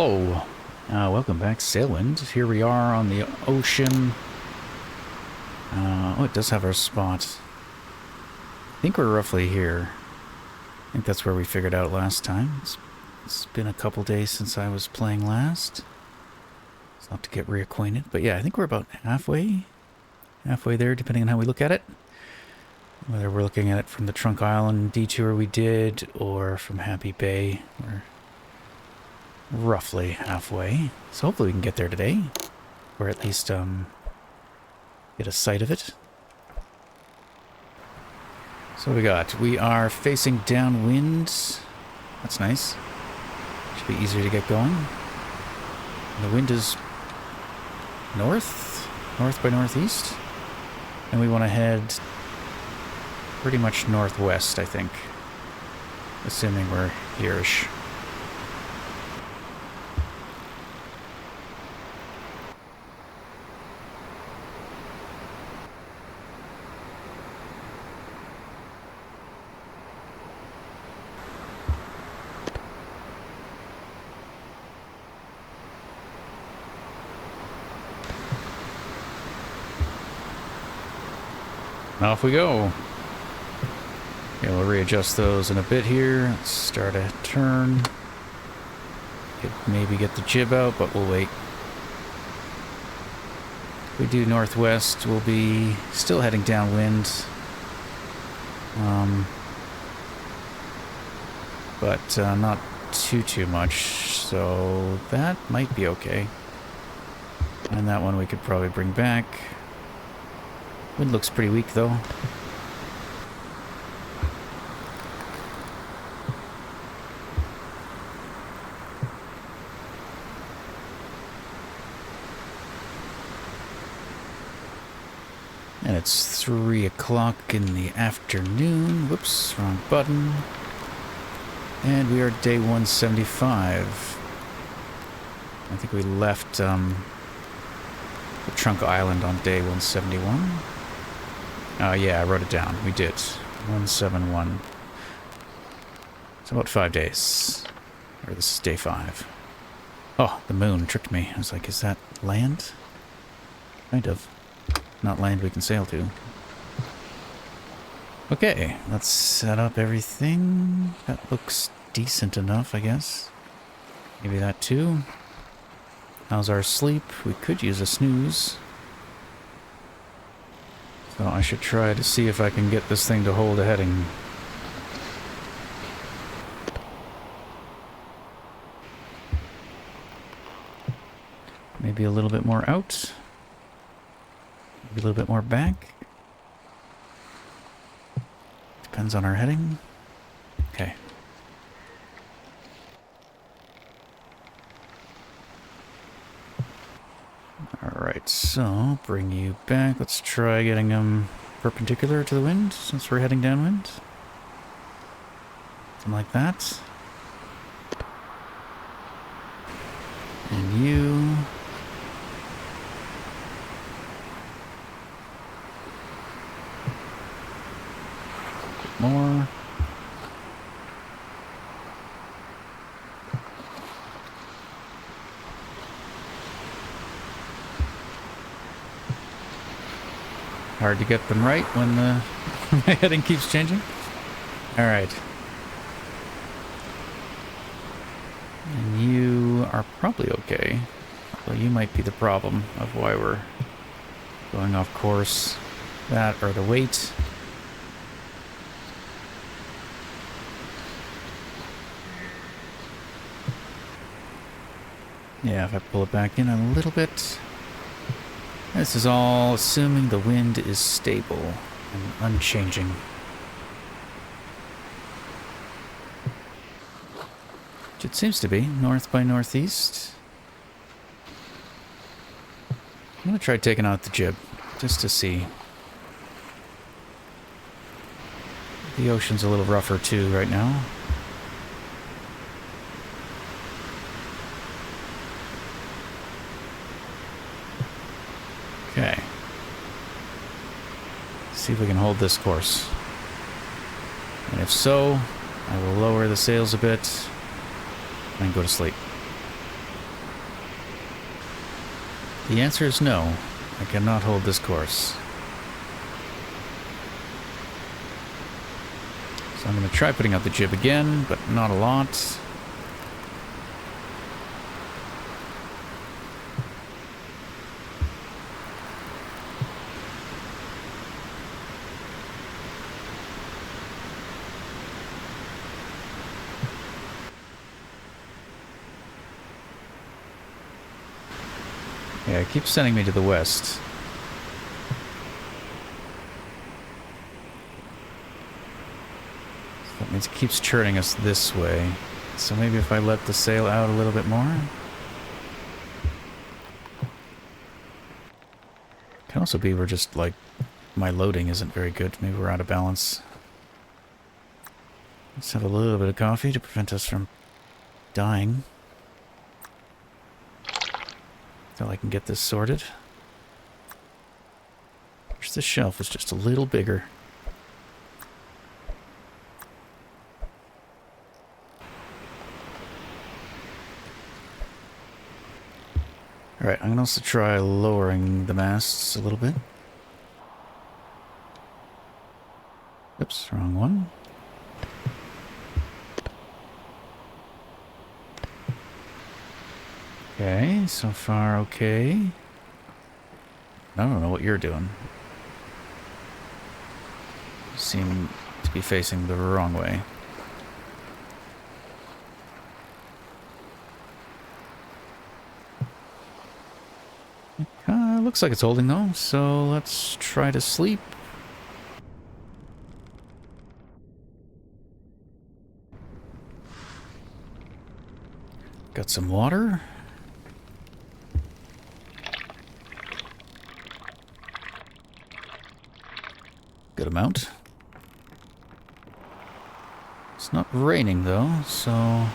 Hello, welcome back, Sailwind. Here we are on the ocean. Oh, it does have our spot. I think we're roughly here. I think that's where we figured out last time. It's been a couple days since I was playing last. So I'll have to get reacquainted. But yeah, I think we're about halfway there, depending on how we look at it. Whether we're looking at it from the Trunk Island detour we did, or from Happy Bay. We're roughly halfway. So hopefully we can get there today. Or at least, get a sight of it. So we are facing downwind. That's nice. Should be easier to get going. And the wind is north by northeast. And we want to head pretty much northwest, I think. Assuming we're here-ish. Off we go. Yeah, we'll readjust those in a bit here. Let's start a turn. Could maybe get the jib out, but we'll wait. If we do northwest, we'll be still heading downwind. But not too much, so that might be okay. And that one we could probably bring back. Wind looks pretty weak, though. And it's 3 o'clock in the afternoon. Whoops, wrong button. And we are day 175. I think we left the Trunk Island on day 171. Oh, yeah, I wrote it down. We did. 171. It's about 5 days. Or this is day 5. Oh, the moon tricked me. I was like, is that land? Kind of. Not land we can sail to. Okay, let's set up everything. That looks decent enough, I guess. Maybe that too. How's our sleep? We could use a snooze. So I should try to see if I can get this thing to hold a heading. Maybe a little bit more out. Maybe a little bit more back. Depends on our heading. Okay. Alright, so bring you back. Let's try getting them perpendicular to the wind since we're heading downwind. Something like that. And you... more. Hard to get them right when the my heading keeps changing. Alright. And you are probably okay. Well, you might be the problem of why we're going off course. That or the weight. Yeah, if I pull it back in a little bit. This is all assuming the wind is stable and unchanging. Which it seems to be, north by northeast. I'm going to try taking out the jib, just to see. The ocean's a little rougher too right now. Okay. See if we can hold this course. And if so, I will lower the sails a bit and go to sleep. The answer is no. I cannot hold this course. So I'm going to try putting out the jib again, but not a lot. Yeah, it keeps sending me to the west. That means it keeps churning us this way. So maybe if I let the sail out a little bit more. Can also be we're just like, my loading isn't very good. Maybe we're out of balance. Let's have a little bit of coffee to prevent us from dying. Until I can get this sorted. Wish the shelf was just a little bigger. Alright, I'm going to also try lowering the masts a little bit. Oops, wrong one. Okay, so far okay. I don't know what you're doing. You seem to be facing the wrong way. Looks like it's holding though, so let's try to sleep. Got some water. Good amount. It's not raining though, so...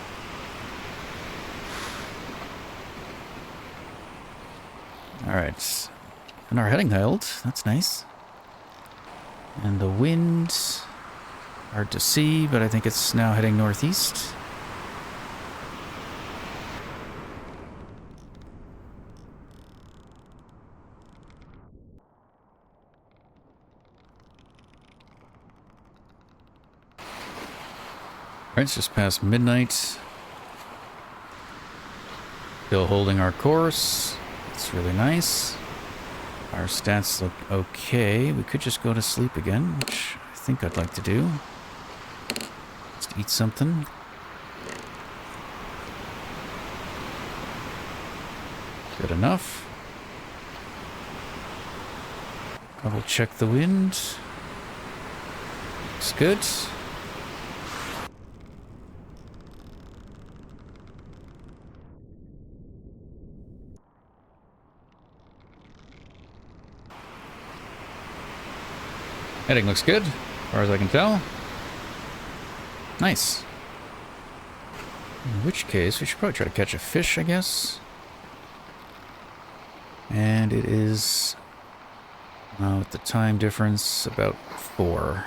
Alright. And our heading held. That's nice. And the wind... Hard to see, but I think it's now heading northeast. Alright, it's just past midnight. Still holding our course. It's really nice. Our stats look okay. We could just go to sleep again, which I think I'd like to do. Just eat something. Good enough. Double check the wind. Looks good. Heading looks good, as far as I can tell. Nice. In which case, we should probably try to catch a fish, I guess. And it is, with the time difference, about 4.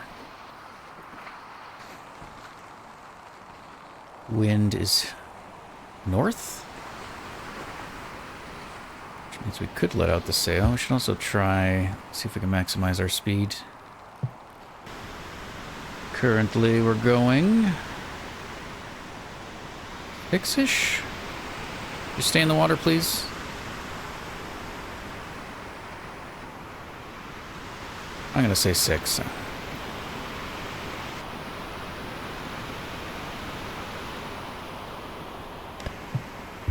Wind is north. Which means we could let out the sail. We should also try, see if we can maximize our speed. Currently, we're going 6-ish. Just stay in the water, please. I'm going to say 6.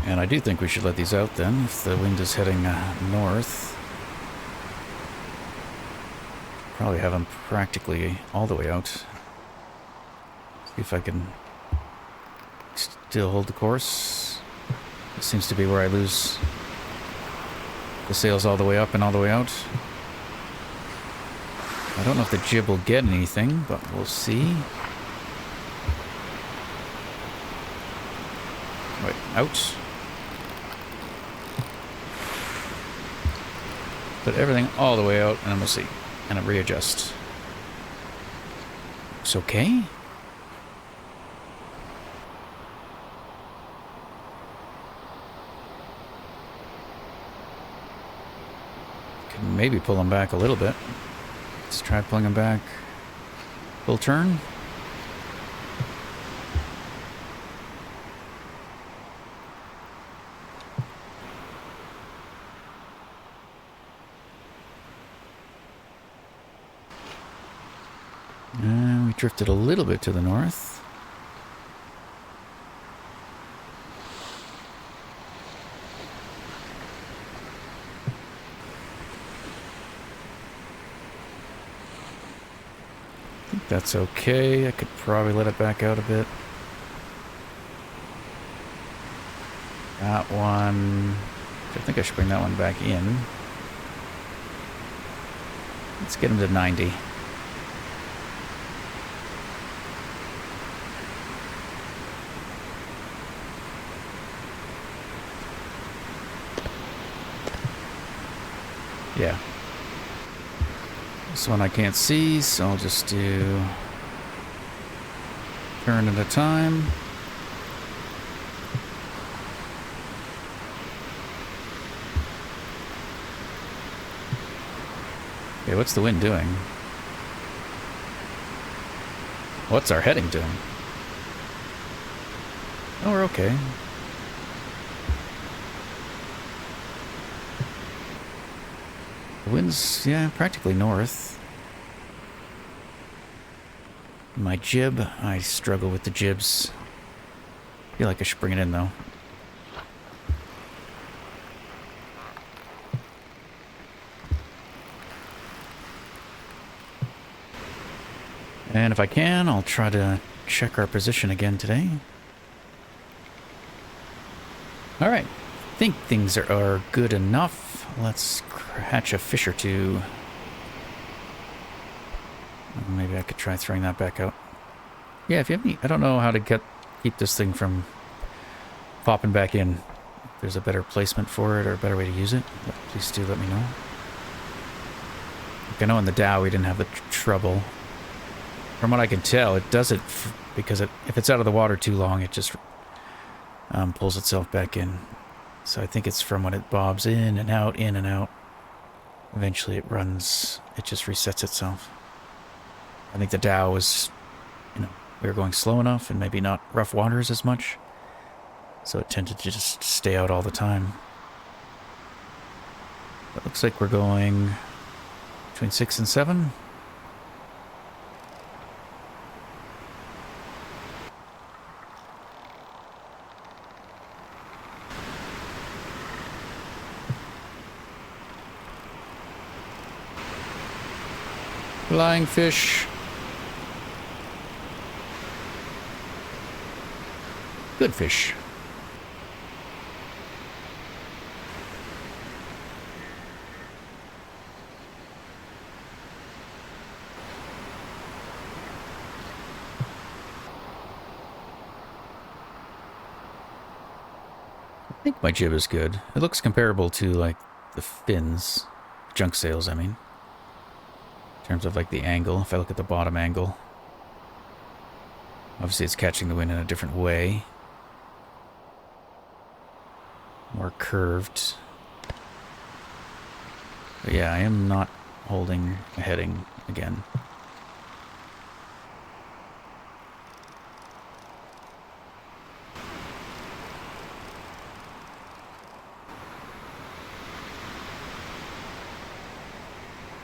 And I do think we should let these out then, if the wind is heading north. Probably have them practically all the way out. See if I can still hold the course. This seems to be where I lose the sails all the way up and all the way out. I don't know if the jib will get anything, but we'll see. Right, out. Put everything all the way out, and then we'll see. And then readjust. Looks okay. Can maybe pull him back a little bit. Let's try pulling him back. Full turn. And we drifted a little bit to the north. That's okay. I could probably let it back out a bit. That one... I think I should bring that one back in. Let's get him to 90. Yeah. This one I can't see, so I'll just do turn at a time. Okay, what's the wind doing? What's our heading doing? Oh, we're okay. The wind's, yeah, practically north. My jib, I struggle with the jibs. Feel like I should bring it in, though. And if I can, I'll try to check our position again today. Alright, I think things are good enough. Let's hatch a fish or two. Maybe I could try throwing that back out. Yeah, if you have any... I don't know how to keep this thing from popping back in. If there's a better placement for it or a better way to use it, please do let me know. Like I know in the Dow we didn't have the trouble. From what I can tell, it does it because if it's out of the water too long, it just pulls itself back in. So I think it's from when it bobs in and out, in and out. Eventually it runs, it just resets itself. I think the Dow was, we were going slow enough and maybe not rough waters as much. So it tended to just stay out all the time. It looks like we're going between 6 and 7. Flying fish. Good fish. I think my jib is good. It looks comparable to like the fins, junk sails, I mean. In terms of like the angle, if I look at the bottom angle. Obviously it's catching the wind in a different way. More curved. But yeah, I am not holding a heading again.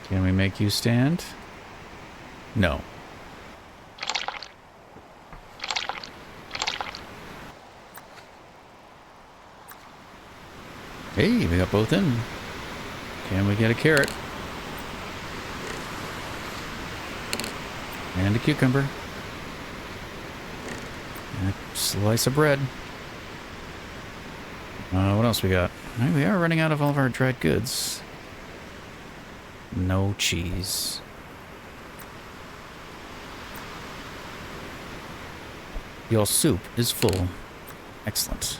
Can we make you stand? No. Hey, we got both in. Can we get a carrot? And a cucumber. And a slice of bread. What else we got? We are running out of all of our dried goods. No cheese. Your soup is full. Excellent.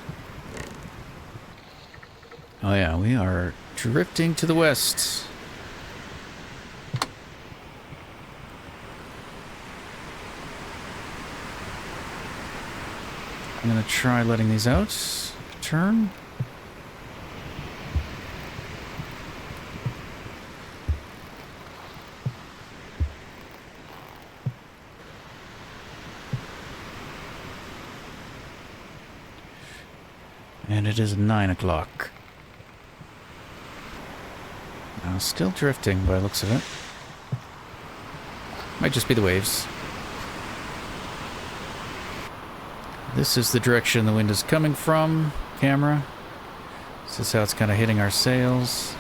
Oh yeah, we are drifting to the west. I'm gonna try letting these out. Turn. And it is 9 o'clock. Now, still drifting by the looks of it. Might just be the waves. This is the direction the wind is coming from. Camera. This is how it's kind of hitting our sails.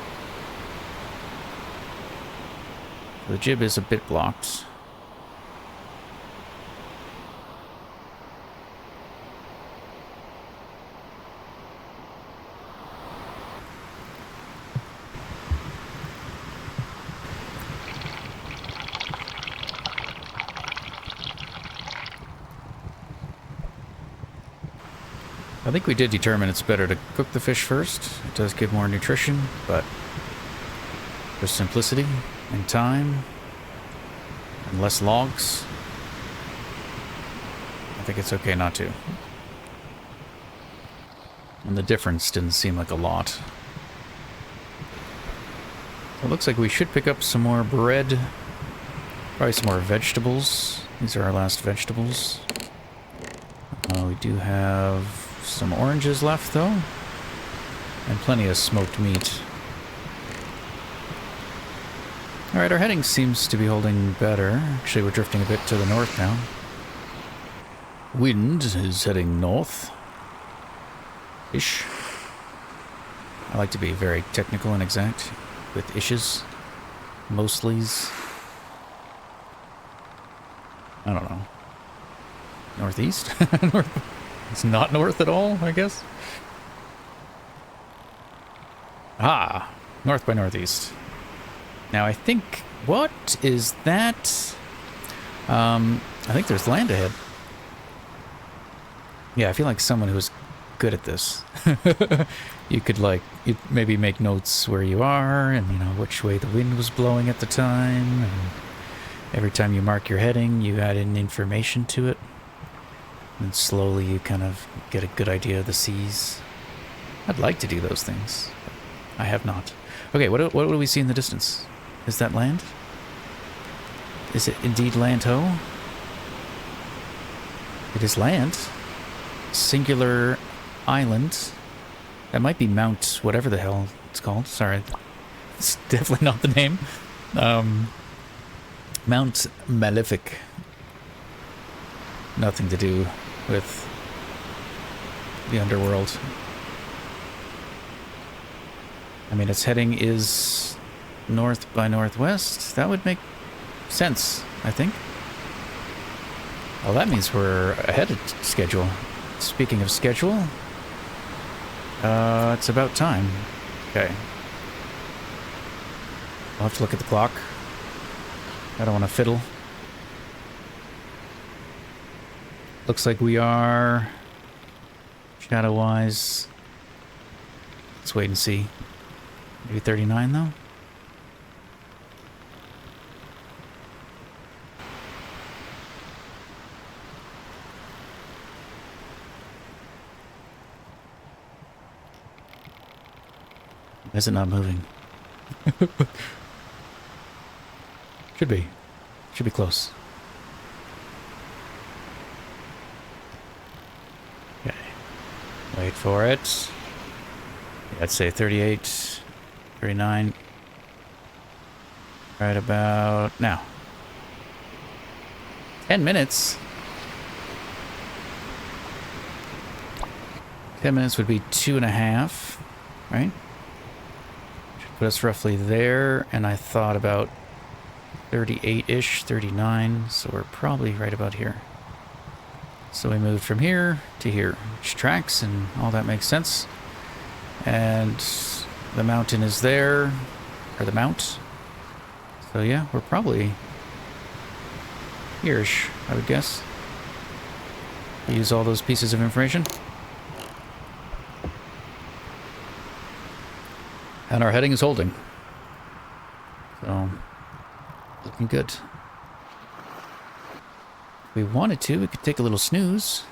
The jib is a bit blocked. I think we did determine it's better to cook the fish first. It does give more nutrition, but for simplicity and time and less logs, I think it's okay not to. And the difference didn't seem like a lot. It looks like we should pick up some more bread, probably some more vegetables. These are our last vegetables. We do have some oranges left, though, and plenty of smoked meat. Alright, our heading seems to be holding better. Actually, we're drifting a bit to the north now. Wind is heading north-ish. I like to be very technical and exact with ishes, mostly's. I don't know. Northeast? It's not north at all, I guess. Ah, north by northeast. Now I think, what is that? I think there's land ahead. Yeah, I feel like someone who's good at this. You could you'd maybe make notes where you are and, you know, which way the wind was blowing at the time. And every time you mark your heading, you add in information to it. And slowly you kind of get a good idea of the seas. I'd like to do those things. I have not. Okay, what do we see in the distance? Is that land? Is it indeed land ho? It is land. Singular island. That might be Mount whatever the hell it's called. Sorry. It's definitely not the name. Mount Malefic. Nothing to do with the underworld. I mean, its heading is north by northwest. That would make sense, I think. Well, that means we're ahead of schedule. Speaking of schedule, it's about time. Okay. I'll have to look at the clock. I don't want to fiddle. Looks like we are shadow-wise. Let's wait and see. Maybe 39 though? Why is it not moving? Should be. Should be close. Okay. Wait for it. Yeah, I'd say 38, 39. Right about now. 10 minutes. 10 minutes would be 2.5, right? Should put us roughly there, and I thought about 38-ish, 39, so we're probably right about here. So we moved from here to here, which tracks, and all that makes sense. And the mountain is there, or the mount. So yeah, we're probably here-ish, I would guess. Use all those pieces of information. And our heading is holding. So, looking good. If we wanted to, we could take a little snooze.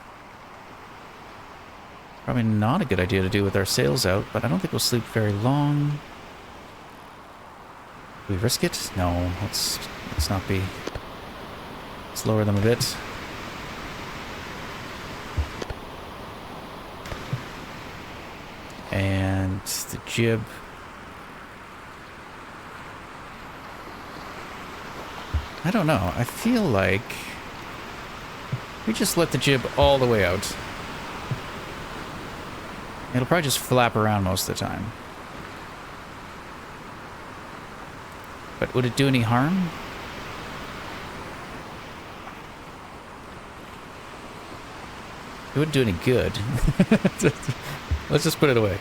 Probably not a good idea to do with our sails out, but I don't think we'll sleep very long. Do we risk it? No, let's not be. Let's lower them a bit. And the jib. I don't know. I feel like we just let the jib all the way out. It'll probably just flap around most of the time. But would it do any harm? It wouldn't do any good. Let's just put it away.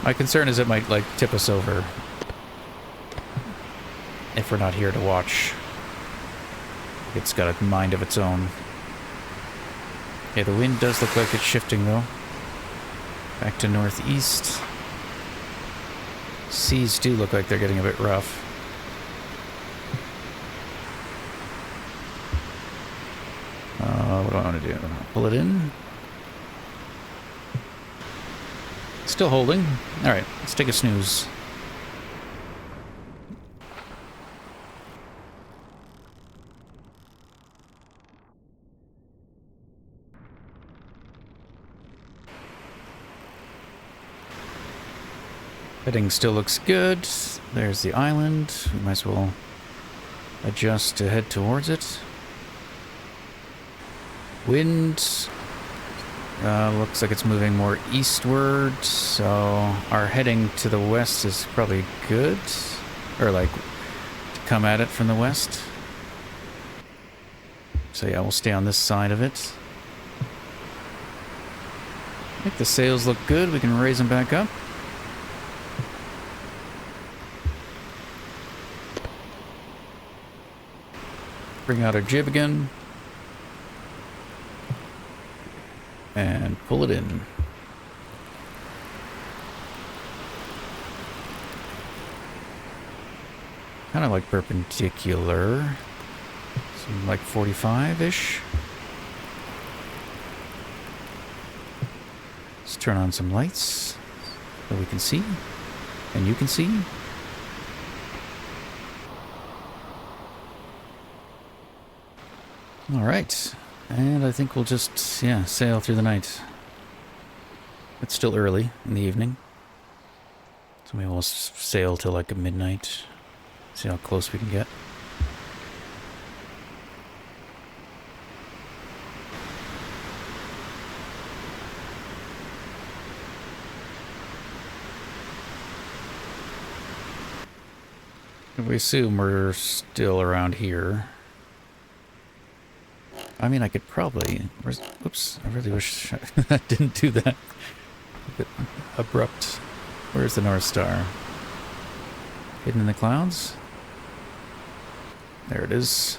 My concern is it might, like, tip us over if we're not here to watch. It's got a mind of its own. Okay, the wind does look like it's shifting, though. Back to northeast. Seas do look like they're getting a bit rough. What do I want to do? Pull it in. Still holding. Alright, let's take a snooze. Heading still looks good. There's the island. We might as well adjust to head towards it. Wind looks like it's moving more eastward, so our heading to the west is probably good. Or like to come at it from the west. So yeah, we'll stay on this side of it. I think the sails look good. We can raise them back up. Bring out our jib again. And pull it in. Kind of like perpendicular. Something like 45-ish. Let's turn on some lights so we can see. And you can see. Alright. And I think we'll just, yeah, sail through the night. It's still early in the evening. So maybe we'll sail till like midnight. See how close we can get. If we assume we're still around here. I mean, I could probably... Oops, I really wish I didn't do that. A bit abrupt. Where's the North Star? Hidden in the clouds? There it is.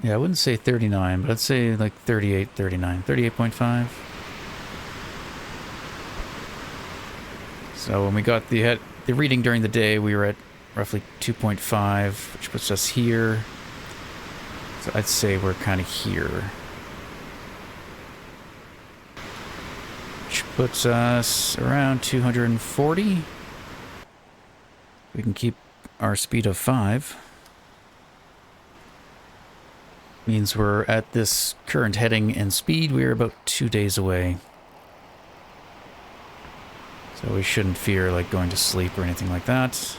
Yeah, I wouldn't say 39, but I'd say like 38, 39. 38.5. So when we got the reading during the day, we were at roughly 2.5, which puts us here. So I'd say we're kind of here. Which puts us around 240. We can keep our speed of 5. Means we're at this current heading and speed, we're about 2 days away. So we shouldn't fear like going to sleep or anything like that.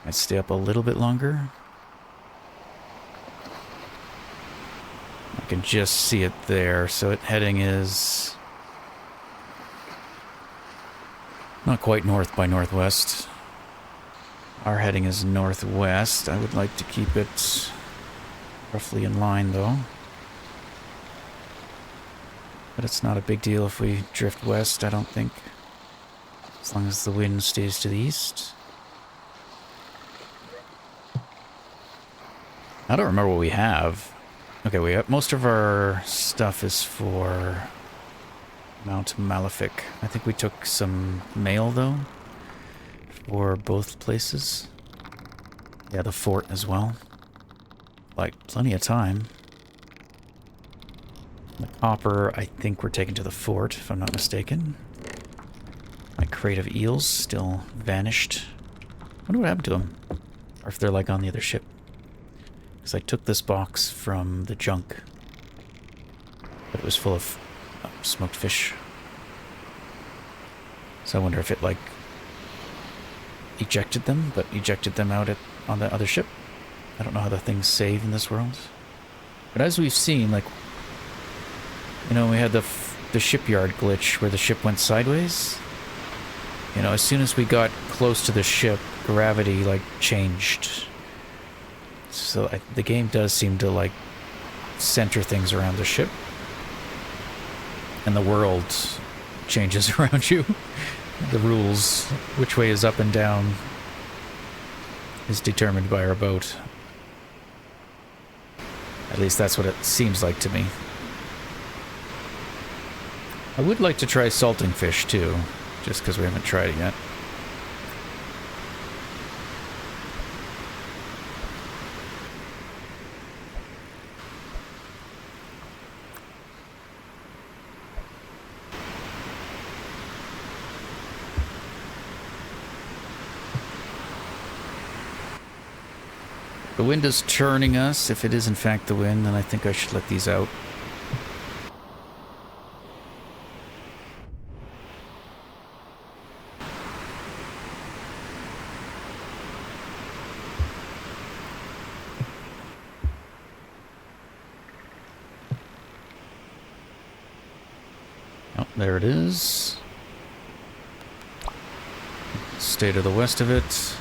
Might stay up a little bit longer. I can just see it there. So it heading is not quite north by northwest. Our heading is northwest. I would like to keep it roughly in line though. But it's not a big deal if we drift west, I don't think. As long as the wind stays to the east. I don't remember what we have. Okay, we have, most of our stuff is for Mount Malefic. I think we took some mail, though, for both places. Yeah, the fort as well. Like, plenty of time. The copper, I think we're taking to the fort, if I'm not mistaken. My crate of eels still vanished. I wonder what happened to them. Or if they're, like, on the other ship. Because I took this box from the junk. But it was full of smoked fish. So I wonder if it, like, ejected them, but ejected them out on the other ship. I don't know how the things save in this world. But as we've seen, like, you know, we had the shipyard glitch where the ship went sideways. You know, as soon as we got close to the ship, gravity, like, changed. So the game does seem to, like, center things around the ship. And the world changes around you. The rules, which way is up and down, is determined by our boat. At least that's what it seems like to me. I would like to try salting fish too, just because we haven't tried it yet. The wind is turning us. If it is in fact the wind, then I think I should let these out. Oh, there it is. Stay to the west of it.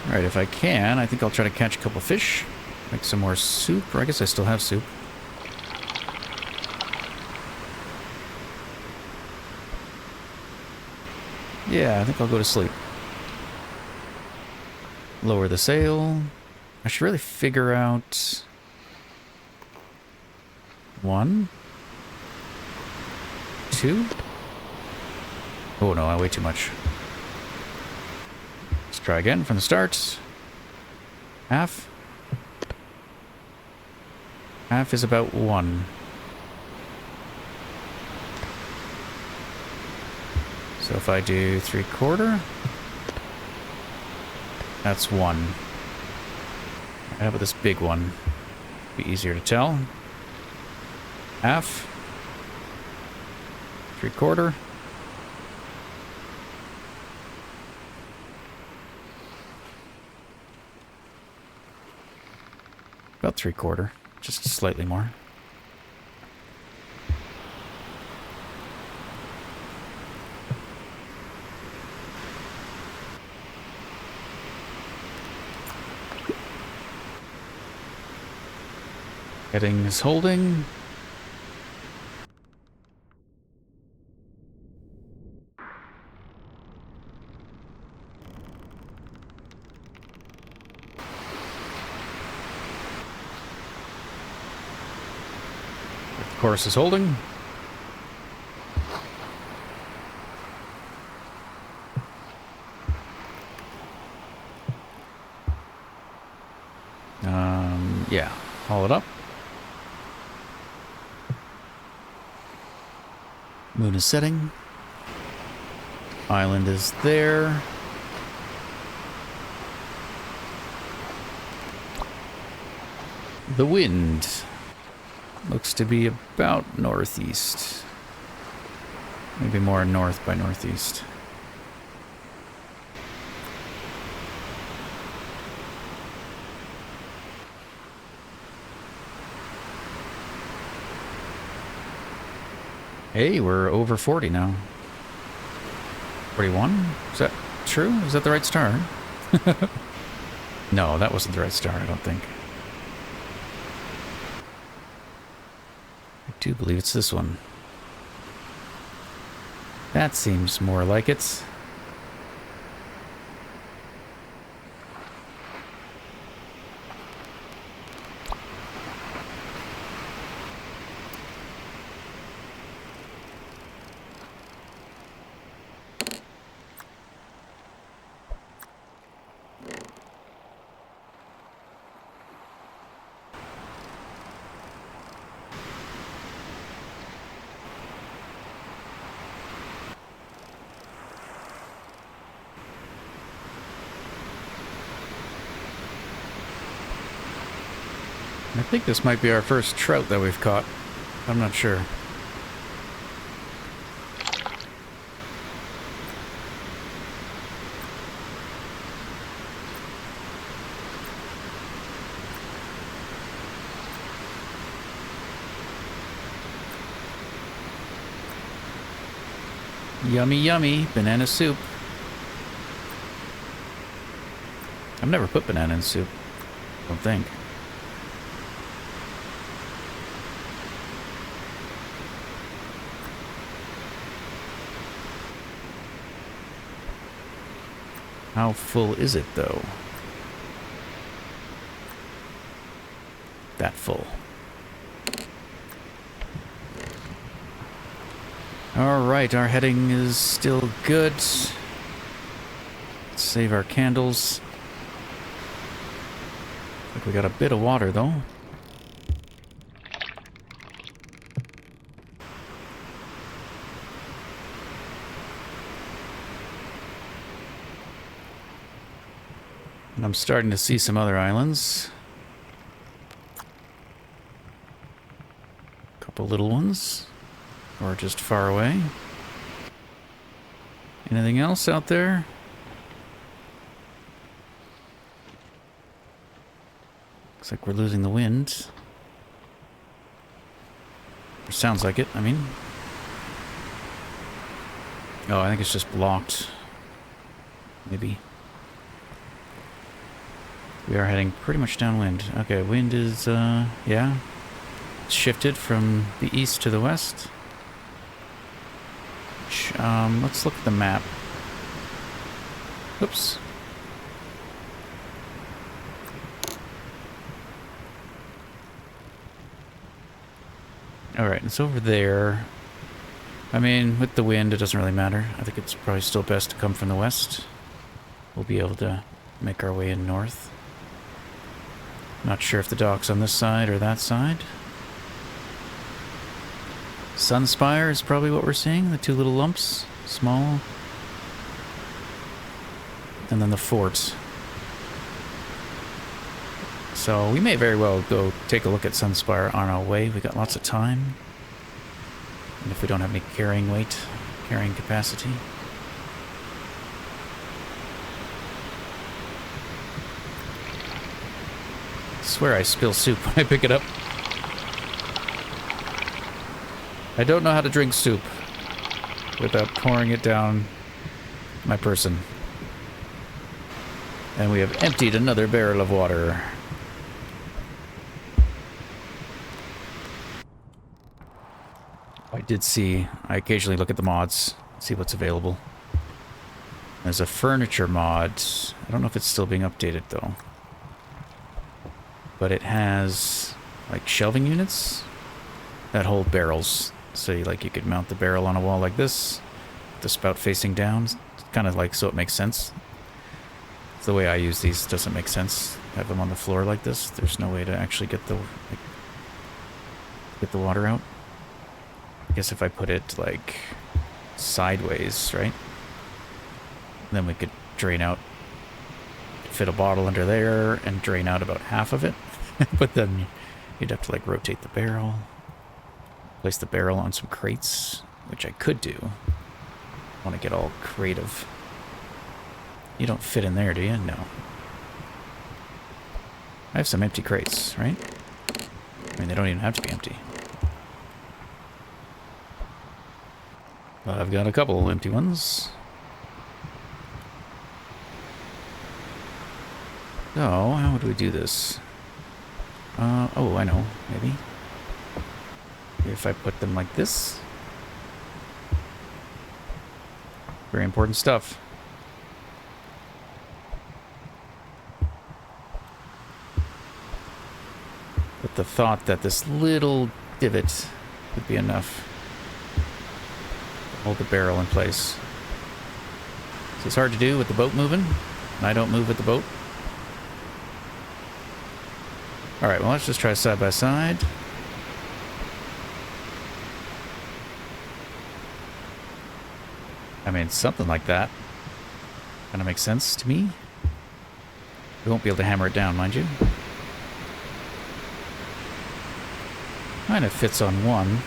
Alright, if I can, I think I'll try to catch a couple fish. Make some more soup, or I guess I still have soup. Yeah, I think I'll go to sleep. Lower the sail. I should really figure out... 1, 2. Oh no, I way too much. Let's try again from the start. Half. Half is about 1. So if I do 3/4, that's 1. How about this big one? Be easier to tell. Half. 3/4. About 3/4, just slightly more. Heading is holding. Course is holding. Yeah, haul it up. Moon is setting. Island is there. The wind looks to be about northeast. Maybe more north by northeast. Hey, we're over 40 now. 41? Is that true? Is that the right star? No, that wasn't the right star, I don't think. I do believe it's this one. That seems more like it. I think this might be our first trout that we've caught. I'm not sure. Yummy, yummy. Banana soup. I've never put banana in soup. I don't think. How full is it, though? That full. Alright, our heading is still good. Let's save our candles. Looks like we got a bit of water, though. And I'm starting to see some other islands. A couple little ones. Or just far away. Anything else out there? Looks like we're losing the wind. Or sounds like it, I mean. Oh, I think it's just blocked. Maybe. We are heading pretty much downwind. Okay, wind is, yeah. It's shifted from the east to the west. Let's look at the map. Oops. Alright, it's over there. I mean, with the wind, it doesn't really matter. I think it's probably still best to come from the west. We'll be able to make our way in north. Not sure if the dock's on this side or that side. Sunspire is probably what we're seeing. The two little lumps. Small. And then the fort. So we may very well go take a look at Sunspire on our way. We got lots of time. And if we don't have any carrying weight, carrying capacity. I swear I spill soup when I pick it up. I don't know how to drink soup without pouring it down my person. And we have emptied another barrel of water. I did see, I occasionally look at the mods, see what's available. There's a furniture mod. I don't know if it's still being updated though. But it has like shelving units that hold barrels. So you could mount the barrel on a wall like this, the spout facing down, kind of like so it makes sense. The way I use these doesn't make sense. Have them on the floor like this. There's no way to actually get the water out. I guess if I put it like sideways, right? Then we could drain out, fit a bottle under there and drain out about half of it. But then you'd have to like rotate the barrel. Place the barrel on some crates, which I could do. I want to get all creative. You don't fit in there, do you? No. I have some empty crates, right? I mean, they don't even have to be empty. But I've got a couple empty ones. So, how would we do this? Oh, I know, maybe. If I put them like this. Very important stuff. With the thought that this little divot would be enough to hold the barrel in place. So it's hard to do with the boat moving, and I don't move with the boat. Alright, well let's just try side by side. I mean, something like that kind of makes sense to me. We won't be able to hammer it down, mind you. Kind of fits on one.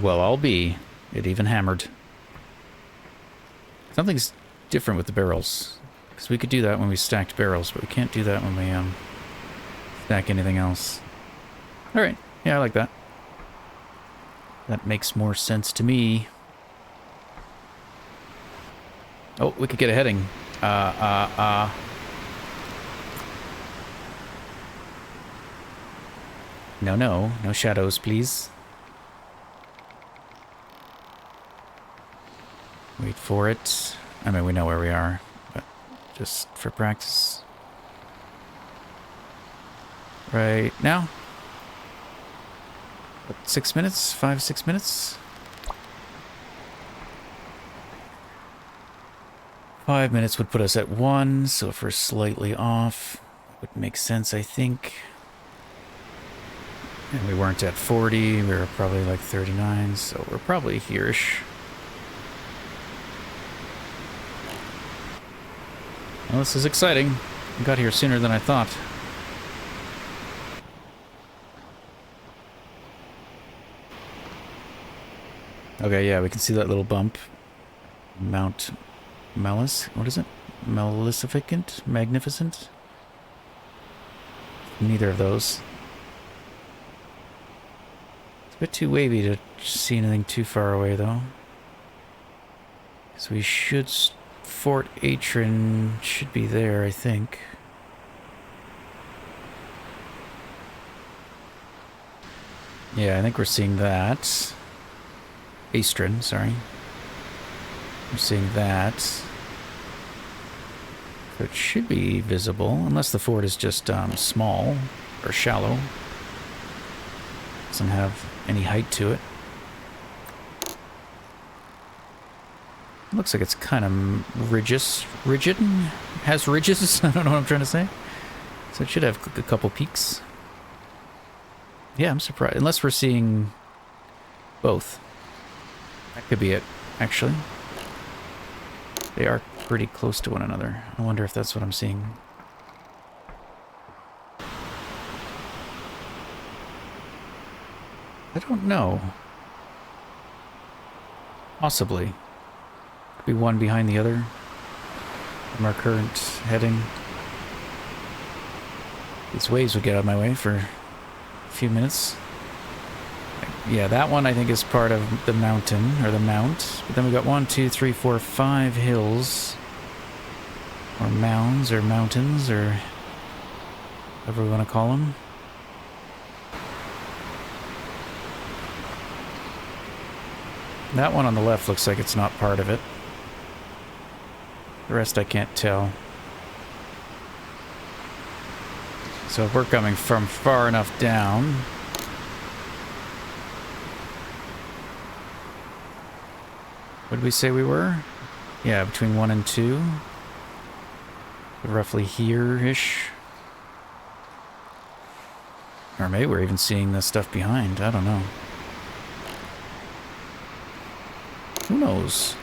Well, I'll be. It even hammered. Something's different with the barrels. Because we could do that when we stacked barrels, but we can't do that when we stack anything else. Alright, yeah, I like that. That makes more sense to me. Oh, we could get a heading. No shadows, please. Wait for it. I mean, we know where we are, but just for practice. Right now? What, 6 minutes? 5, 6 minutes? 5 minutes would put us at 1, so if we're slightly off, it would make sense, I think. And we weren't at 40, we were probably like 39, so we're probably here-ish. Well, this is exciting. We got here sooner than I thought. Okay, yeah, we can see that little bump. Mount Malice, what is it? Maleficent? Magnificent? Neither of those. It's a bit too wavy to see anything too far away, though. So we should... Fort Atron should be there, I think. Yeah, I think we're seeing that. Astron, sorry. We're seeing that. So it should be visible, unless the fort is just small or shallow. Doesn't have any height to it. Looks like it's kind of rigid, has ridges, I don't know what I'm trying to say. So it should have a couple peaks. Yeah, I'm surprised, unless we're seeing both. That could be it, actually. They are pretty close to one another. I wonder if that's what I'm seeing. I don't know. Possibly. Could be one behind the other from our current heading. These waves would get out of my way for a few minutes. Yeah, that one I think is part of the mountain, or the mount. But then we got 1, 2, 3, 4, 5 hills. Or mounds, or mountains, or whatever we want to call them. That one on the left looks like it's not part of it. The rest I can't tell. So if we're coming from far enough down... What did we say we were? Yeah, between 1 and 2. Roughly here-ish. Or maybe we're even seeing the stuff behind. I don't know. Who knows?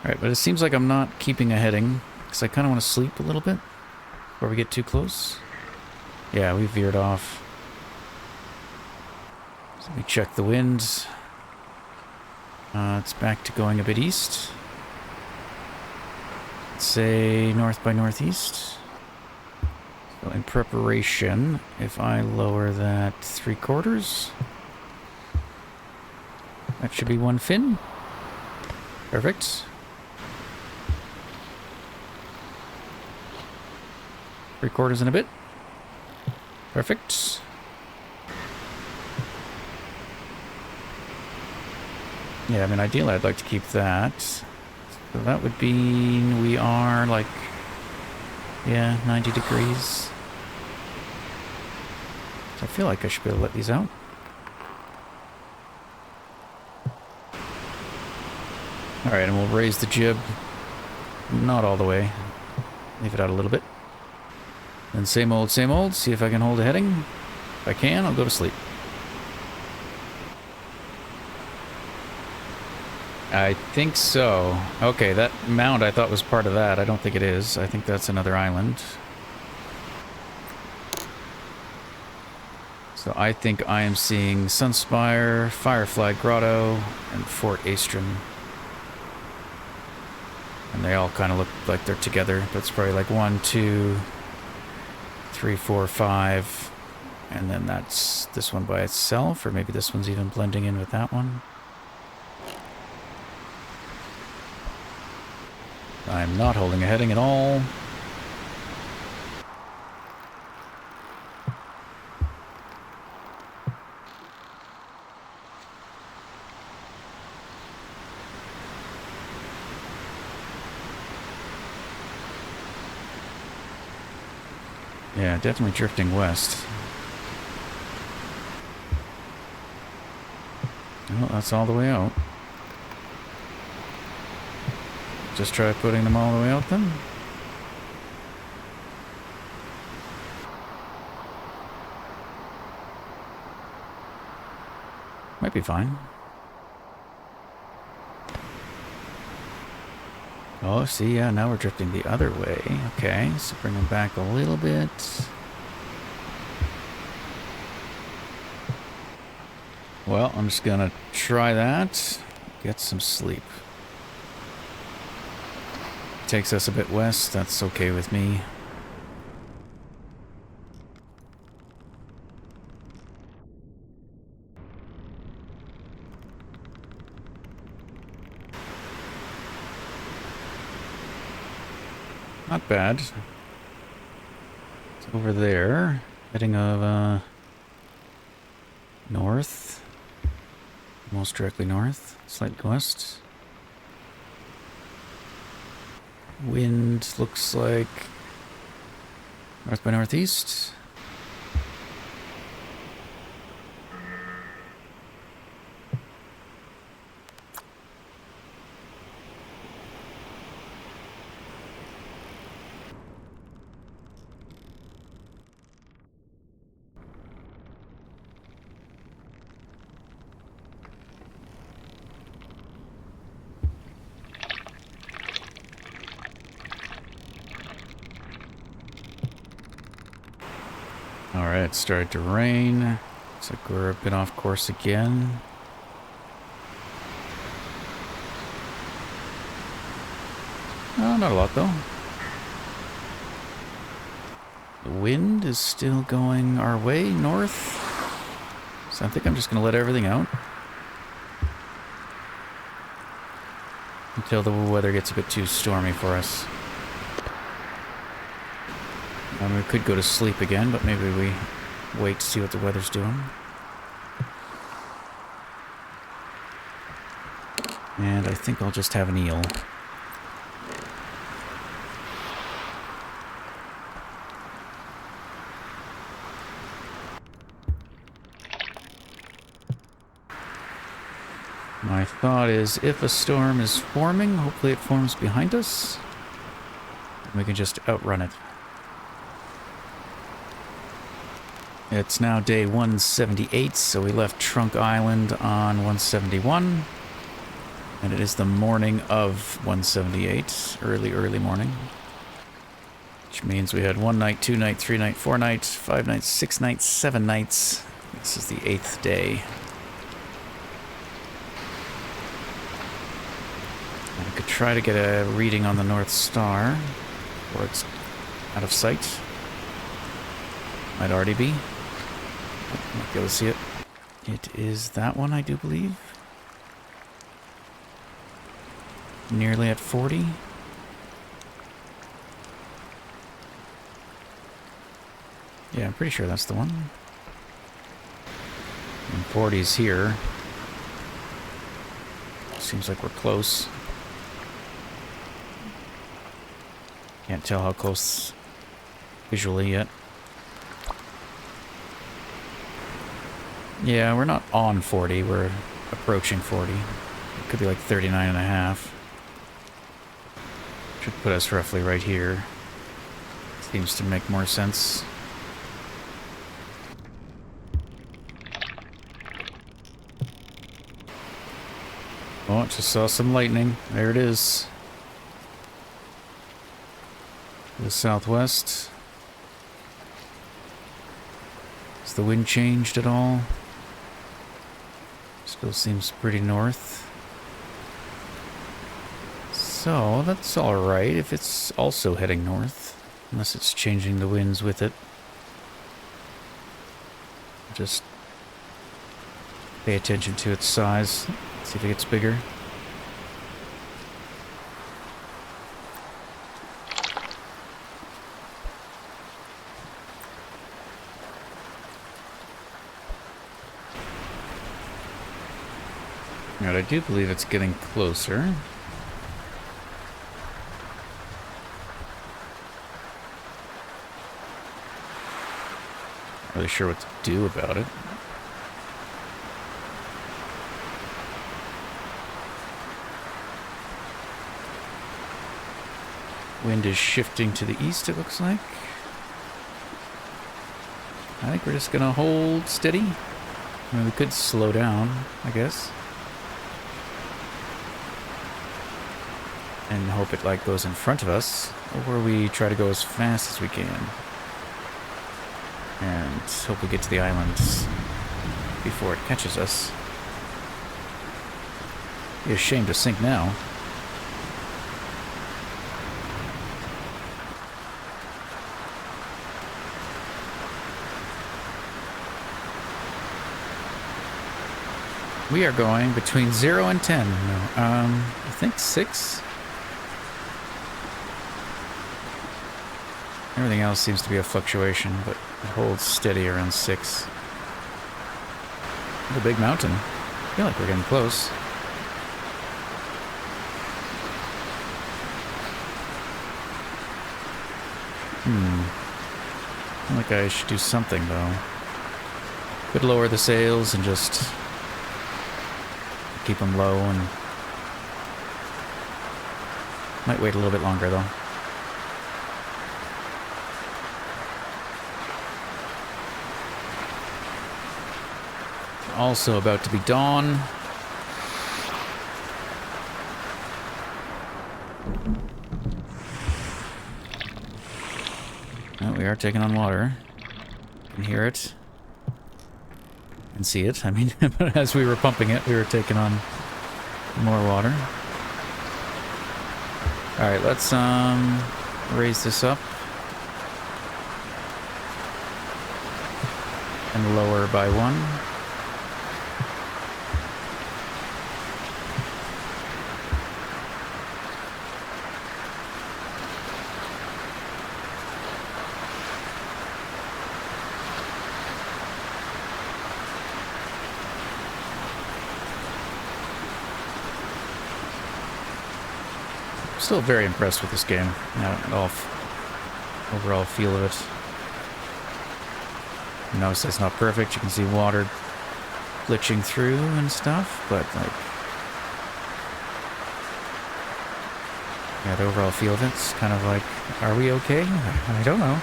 Alright, but it seems like I'm not keeping a heading, because I kind of want to sleep a little bit before we get too close. Yeah, we veered off. So let me check the wind. It's back to going a bit east. Let's say north by northeast. So in preparation, if I lower that 3/4, that should be 1 fin. Perfect. 3/4 and a bit. Perfect. Yeah, I mean, ideally I'd like to keep that. So that would be, we are like, yeah, 90 degrees. So I feel like I should be able to let these out. Alright, and we'll raise the jib. Not all the way. Leave it out a little bit. Then same old, see if I can hold a heading. If I can, I'll go to sleep. I think so. Okay, that mound I thought was part of that. I don't think it is. I think that's another island. So I think I am seeing Sunspire, Firefly Grotto, and Fort Astron. And they all kind of look like they're together. That's probably like 1, 2, 3, 4, 5. And then that's this one by itself, or maybe this one's even blending in with that one. I'm not holding a heading at all. Yeah, definitely drifting west. Well, that's all the way out. Just try putting them all the way out then. Might be fine. Oh, see, yeah, now we're drifting the other way. Okay, so bring them back a little bit. Well, I'm just gonna try that. Get some sleep. Takes us a bit west, that's okay with me. Not bad. It's over there. Heading of, north. Almost directly north. Slightly west. Wind looks like north by northeast. Alright, it started to rain. Looks like we're a bit off course again. Oh, not a lot though. The wind is still going our way, north. So I think I'm just going to let everything out. Until the weather gets a bit too stormy for us. We could go to sleep again, but maybe we wait to see what the weather's doing. And I think I'll just have an eel. My thought is, if a storm is forming, hopefully it forms behind us. And we can just outrun it. It's now day 178, so we left Trunk Island on 171. And it is the morning of 178, early morning. Which means we had 1 night, 2 night, 3 night, 4 night, 5 nights, 6 nights, 7 nights. This is the 8th day. I could try to get a reading on the North Star, or it's out of sight. Might already be. Might be able to see it. It is that one, I do believe. Nearly at 40. Yeah, I'm pretty sure that's the one. And 40's here. Seems like we're close. Can't tell how close visually yet. Yeah, we're not on 40, we're approaching 40. It could be like 39 and a half. Should put us roughly right here. Seems to make more sense. Oh, just saw some lightning. There it is. The southwest. Has the wind changed at all? Still seems pretty north. So, that's alright if it's also heading north. Unless it's changing the winds with it. Just pay attention to its size. See if it gets bigger. Alright, I do believe it's getting closer. Not really sure what to do about it. Wind is shifting to the east, it looks like. I think we're just gonna hold steady. I mean, we could slow down, I guess. And hope it, like, goes in front of us. Or we try to go as fast as we can. And hope we get to the islands before it catches us. It'd be a shame to sink now. We are going between 0 and 10. No, I think 6. Everything else seems to be a fluctuation, but it holds steady around 6. The big mountain. I feel like we're getting close. I feel like I should do something, though. Could lower the sails and just keep them low, and might wait a little bit longer, though. Also about to be dawn. Oh, we are taking on water. You can hear it. And see it. I mean, as we were pumping it, we were taking on more water. Alright, let's raise this up. And lower by 1. Still very impressed with this game. Overall feel of it. You notice it's not perfect. You can see water glitching through and stuff, but like, yeah, the overall feel of it's kind of like, are we okay? I don't know.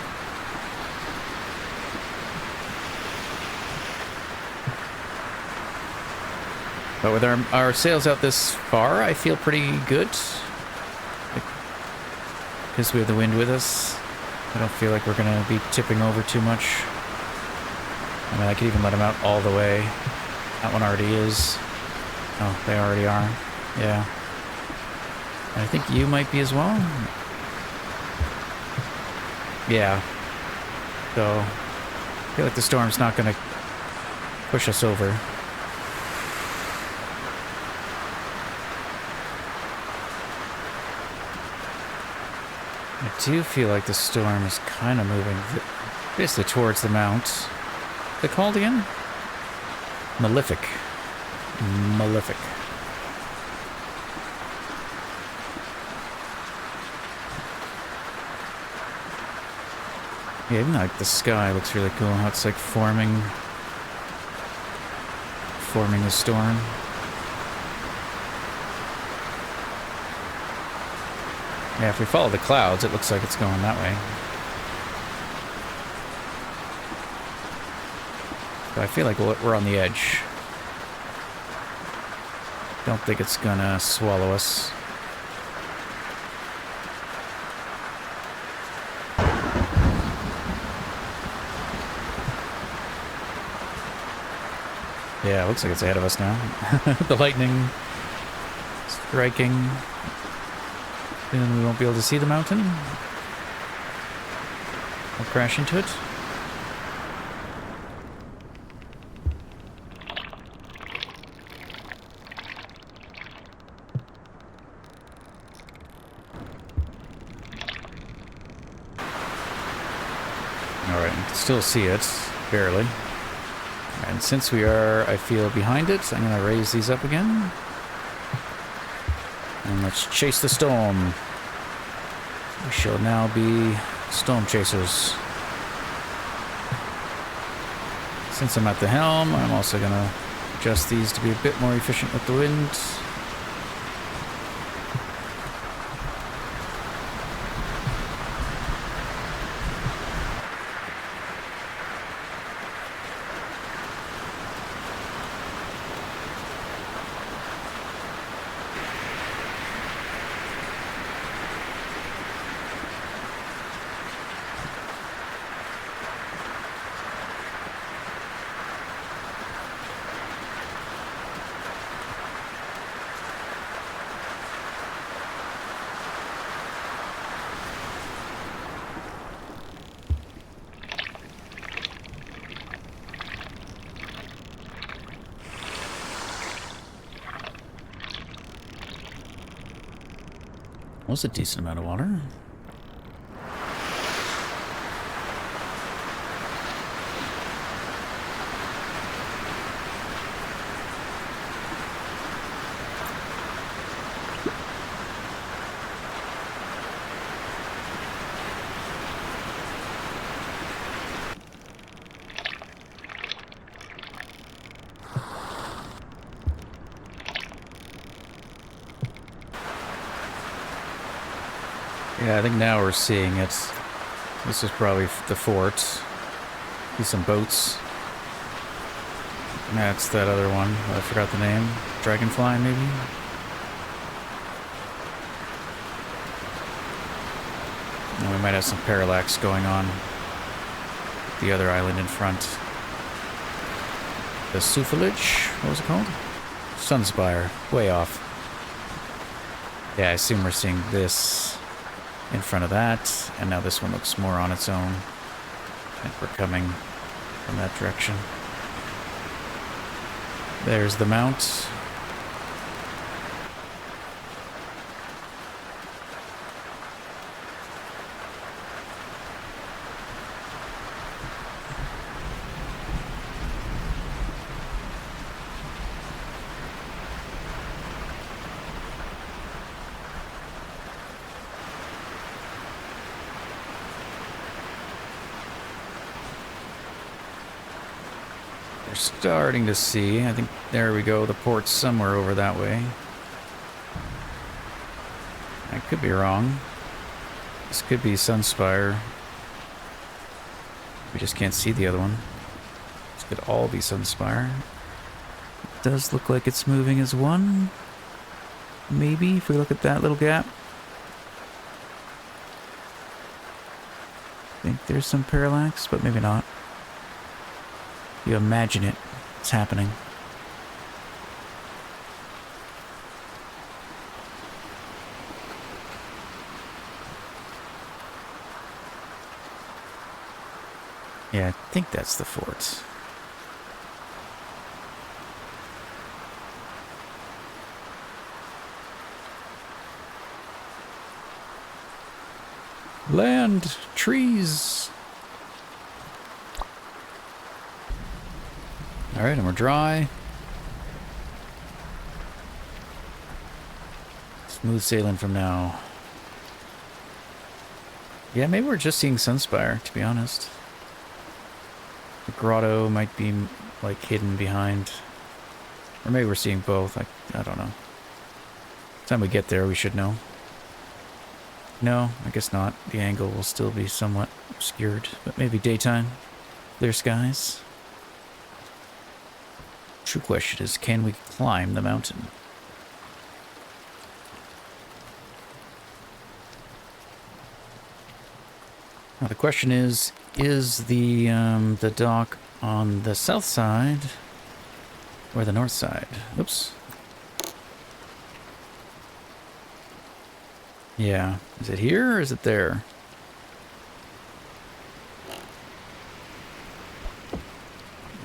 But with our sails out this far, I feel pretty good. Because we have the wind with us, I don't feel like we're going to be tipping over too much. I mean, I could even let them out all the way. That one already is. Oh, they already are. Yeah. And I think you might be as well. Yeah. So, I feel like the storm's not going to push us over. I do feel like the storm is kind of moving basically towards the mount. What's it called again? Malefic. Malefic. Yeah, even like the sky looks really cool. How it's like forming the storm. Yeah, if we follow the clouds, it looks like it's going that way. But I feel like we're on the edge. Don't think it's gonna swallow us. Yeah, looks like it's ahead of us now. The lightning striking. Then we won't be able to see the mountain. We'll crash into it. Alright, you can still see it, barely. And since we are, I feel, behind it, I'm going to raise these up again. And let's chase the storm. We shall now be storm chasers. Since I'm at the helm, I'm also going to adjust these to be a bit more efficient with the wind. Was a decent amount of water. Yeah, I think now we're seeing it. This is probably the fort. See some boats. That's that other one. I forgot the name. Dragonfly, maybe? And we might have some parallax going on. The other island in front. The Suffrage? What was it called? Sunspire. Way off. Yeah, I assume we're seeing this in front of that, and now this one looks more on its own. I think we're coming from that direction. There's the mount. We're starting to see. I think there we go. The port's somewhere over that way. I could be wrong. This could be Sunspire. We just can't see the other one. This could all be Sunspire. It does look like it's moving as one. Maybe, if we look at that little gap. I think there's some parallax, but maybe not. You imagine it. It's happening. Yeah, I think that's the fort. Land, trees. All right, and we're dry. Smooth sailing from now. Yeah, maybe we're just seeing Sunspire, to be honest. The grotto might be, like, hidden behind. Or maybe we're seeing both. I don't know. By the time we get there, we should know. No, I guess not. The angle will still be somewhat obscured. But maybe daytime. Clear skies. True question is, can we climb the mountain? Now the question is the dock on the south side or the north side? Oops. Yeah. Is it here or is it there?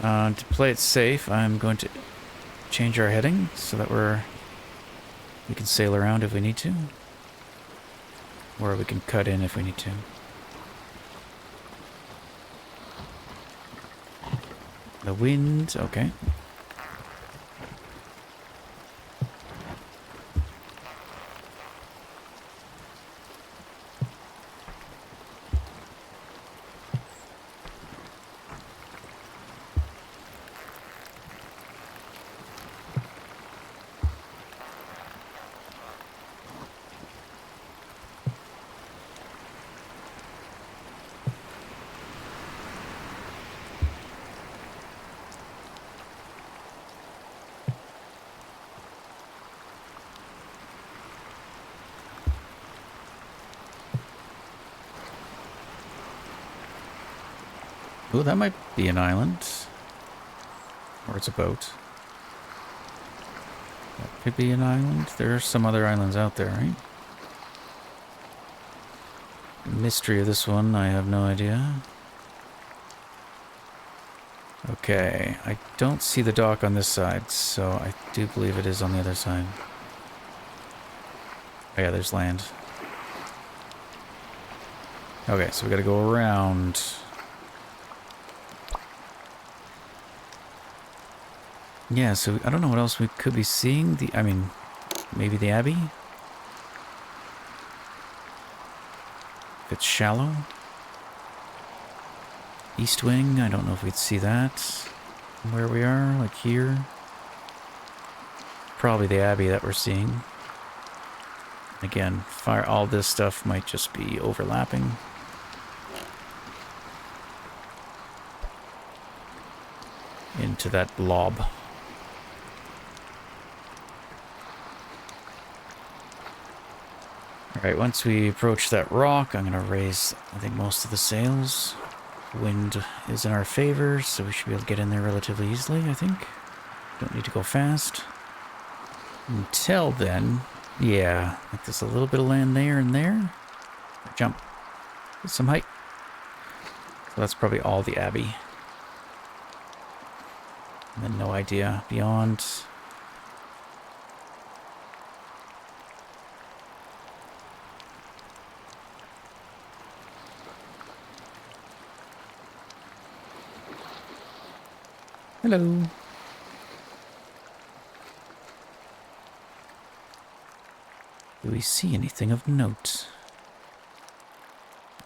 To play it safe, I'm going to change our heading so that we can sail around if we need to. Or we can cut in if we need to. The wind, okay. Oh, that might be an island. Or it's a boat. That could be an island. There are some other islands out there, right? The mystery of this one, I have no idea. Okay, I don't see the dock on this side, so I do believe it is on the other side. Oh yeah, there's land. Okay, so we gotta go around. Yeah, so I don't know what else we could be seeing. I mean, maybe the Abbey? If it's shallow. East Wing, I don't know if we'd see that from where we are, like here. Probably the Abbey that we're seeing. Again, all this stuff might just be overlapping. Into that blob. Alright, once we approach that rock, I'm going to raise, I think, most of the sails. Wind is in our favor, so we should be able to get in there relatively easily, I think. Don't need to go fast. Until then, yeah, like there's a little bit of land there and there. Jump. Get some height. So that's probably all the Abbey. And then no idea beyond. Hello. Do we see anything of note?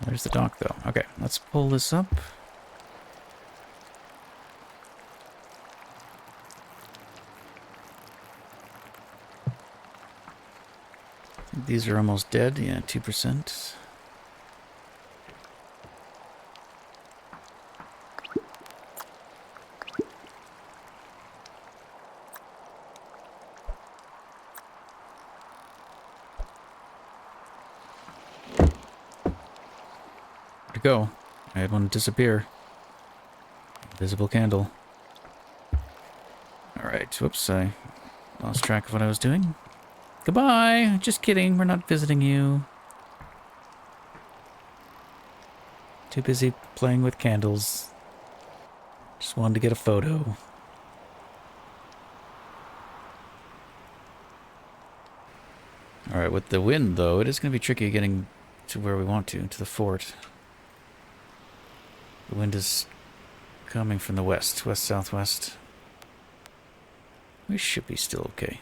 There's the dock, though. Okay, let's pull this up. These are almost dead. Yeah, 2%. Go. I had one disappear. Invisible candle. Alright, whoops, I lost track of what I was doing. Goodbye! Just kidding, we're not visiting you. Too busy playing with candles. Just wanted to get a photo. Alright, with the wind, though, it is going to be tricky getting to where we want to the fort. The wind is coming from the west, west-southwest. We should be still okay.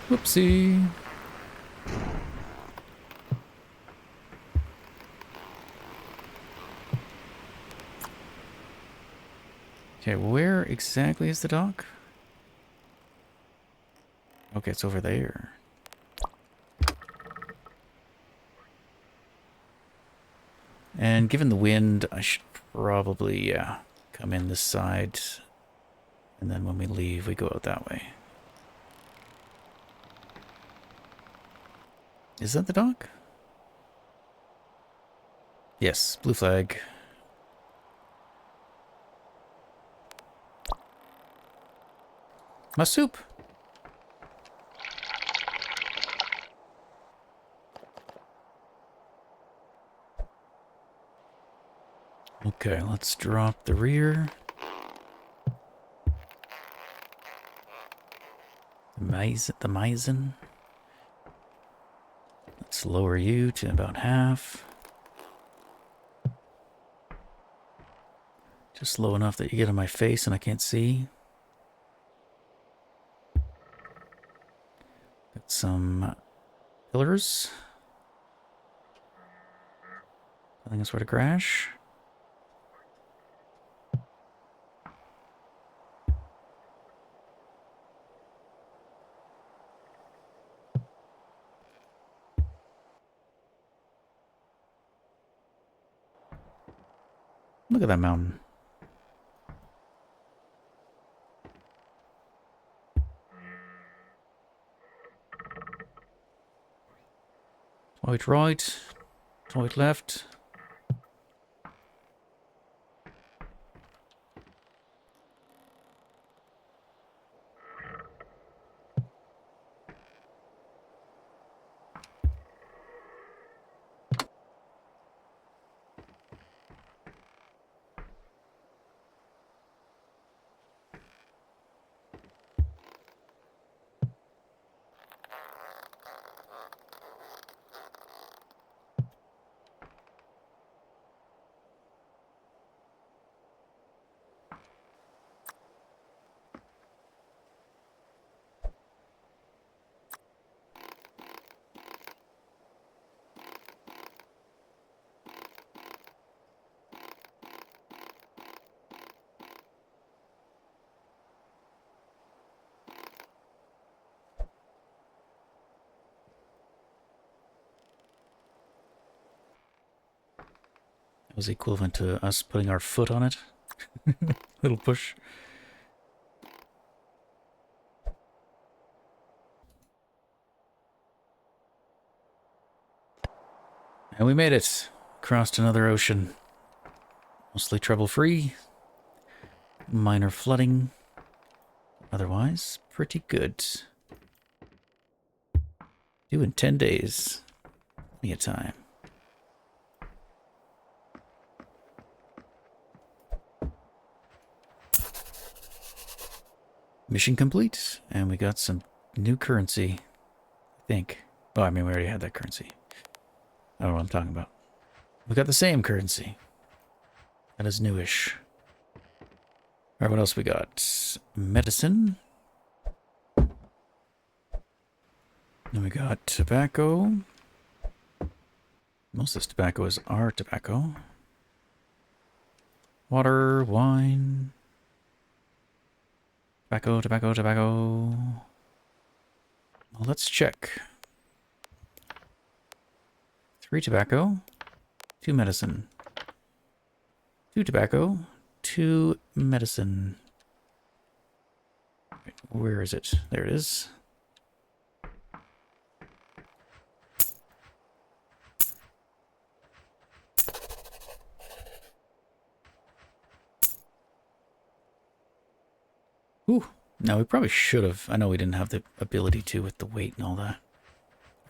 Whoopsie. Okay, where exactly is the dock? Okay, it's over there. And given the wind, I should probably, yeah, come in this side. And then when we leave, we go out that way. Is that the dog? Yes, blue flag. My soup. Okay, let's drop the rear. The Maizen. Let's lower you to about half. Just low enough that you get on my face and I can't see. Got some pillars. I think that's where to crash. Look at that mountain. Right, right. Right, left. That was equivalent to us putting our foot on it. Little push. And we made it. Crossed another ocean. Mostly trouble-free. Minor flooding. Otherwise, pretty good. Due in 10 days. Plenty of time. Mission complete. And we got some new currency. I think. Oh, I mean, we already had that currency. I don't know what I'm talking about. We got the same currency. That is newish. Alright, what else we got? Medicine. Then we got tobacco. Most of this tobacco is our tobacco. Water, wine. Tobacco, tobacco, tobacco. Well, let's check. 3 tobacco, 2 medicine. 2 tobacco, 2 medicine. Where is it? There it is. Ooh. Now we probably should have. I know we didn't have the ability to with the weight and all that.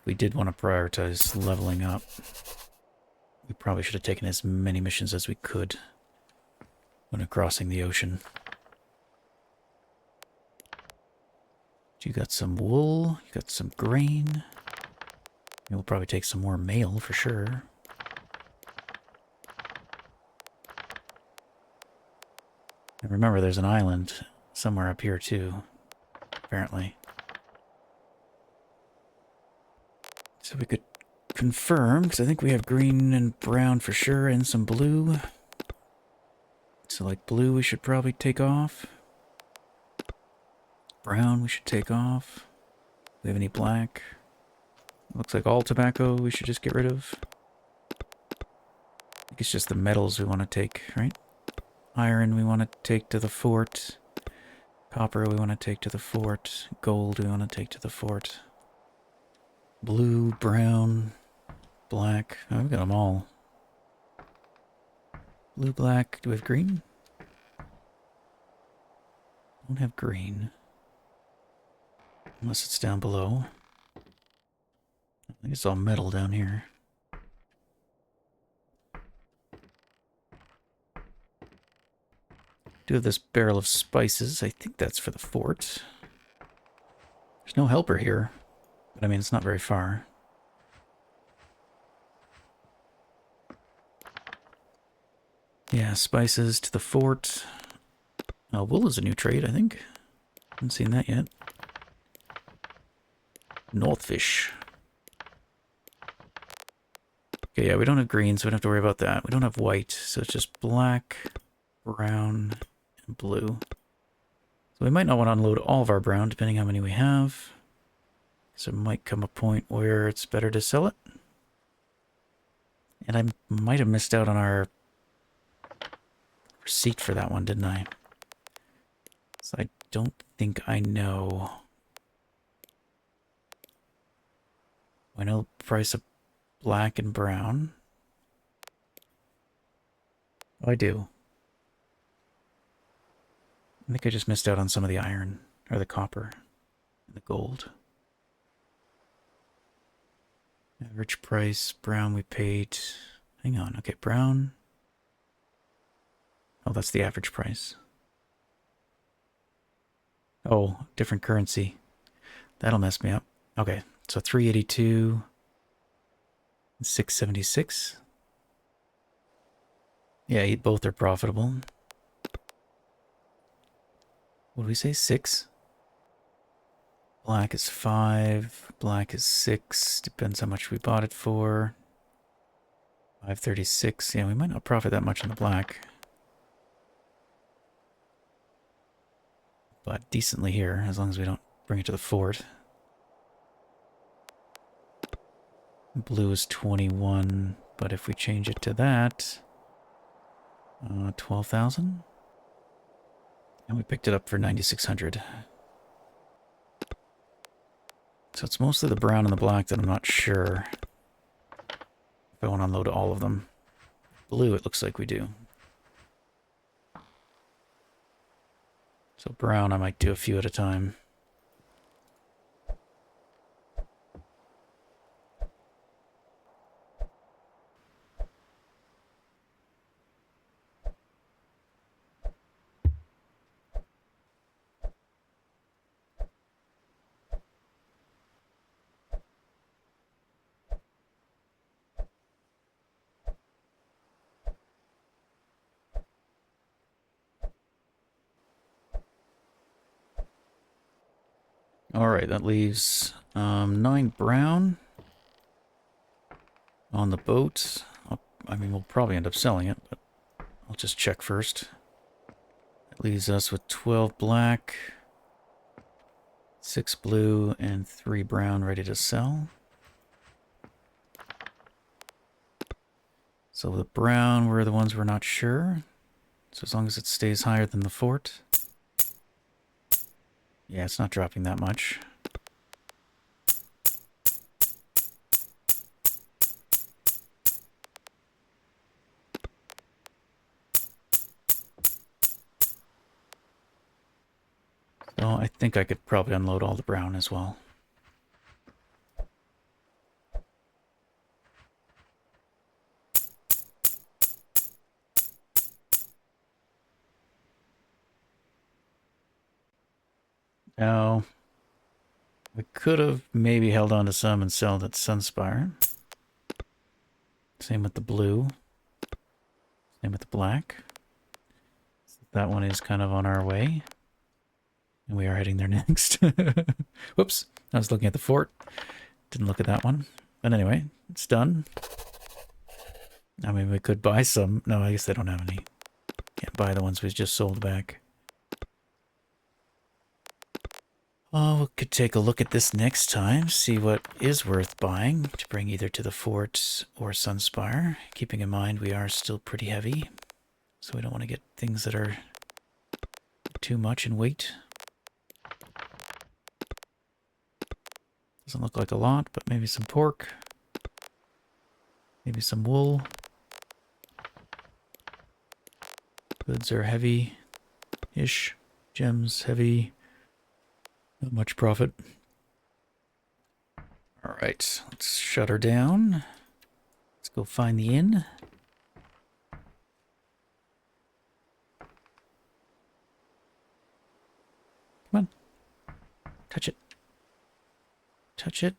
We did want to prioritize leveling up. We probably should have taken as many missions as we could when crossing the ocean. You got some wool, you got some grain. We'll probably take some more mail for sure. And remember, there's an island somewhere up here too, apparently. So we could confirm, because I think we have green and brown for sure, and some blue. So like blue we should probably take off. Brown we should take off. Do we have any black? Looks like all tobacco we should just get rid of. I think it's just the metals we want to take, right? Iron we want to take to the fort. Copper we want to take to the fort. Gold we want to take to the fort. Blue, brown, black. Oh, we've got them all. Blue, black. Do we have green? Don't have green. Unless it's down below. I think it's all metal down here. Do have this barrel of spices. I think that's for the fort. There's no helper here. But I mean, it's not very far. Yeah, spices to the fort. Wool is a new trade, I think. Haven't seen that yet. Northfish. Okay, yeah, we don't have green, so we don't have to worry about that. We don't have white, so it's just black, brown, and blue. So we might not want to unload all of our brown, depending how many we have. So it might come a point where it's better to sell it. And I might have missed out on our receipt for that one, didn't I? So I don't think I know. I know the price of black and brown. Oh, I do. I think I just missed out on some of the iron, or the copper, and the gold. Average price, brown we paid... Hang on, okay, brown... Oh, that's the average price. Oh, different currency. That'll mess me up. Okay, so 382... 676. Yeah, both are profitable. What did we say? 6? Black is 5. Black is 6. Depends how much we bought it for. 536. Yeah, we might not profit that much on the black. But decently here, as long as we don't bring it to the fort. Blue is 21, but if we change it to that, 12,000? And we picked it up for 9,600. So it's mostly the brown and the black that I'm not sure if I want to unload all of them. Blue, it looks like we do. So brown, I might do a few at a time. Alright, that leaves 9 brown on the boat. I mean, we'll probably end up selling it, but I'll just check first. That leaves us with 12 black, 6 blue, and 3 brown ready to sell. So the brown were the ones we're not sure. So as long as it stays higher than the fort. Yeah, it's not dropping that much. So I think I could probably unload all the brown as well. Now, we could have maybe held on to some and sold at Sunspire. Same with the blue. Same with the black. That one is kind of on our way. And we are heading there next. Whoops. I was looking at the fort. Didn't look at that one. But anyway, it's done. I mean, we could buy some. No, I guess they don't have any. Can't buy the ones we just sold back. Oh, we could take a look at this next time, see what is worth buying to bring either to the fort or Sunspire. Keeping in mind we are still pretty heavy, so we don't want to get things that are too much in weight. Doesn't look like a lot, but maybe some pork. Maybe some wool. Goods are heavy-ish. Gems heavy. Not much profit. Alright, let's shut her down. Let's go find the inn. Come on. Touch it. Touch it.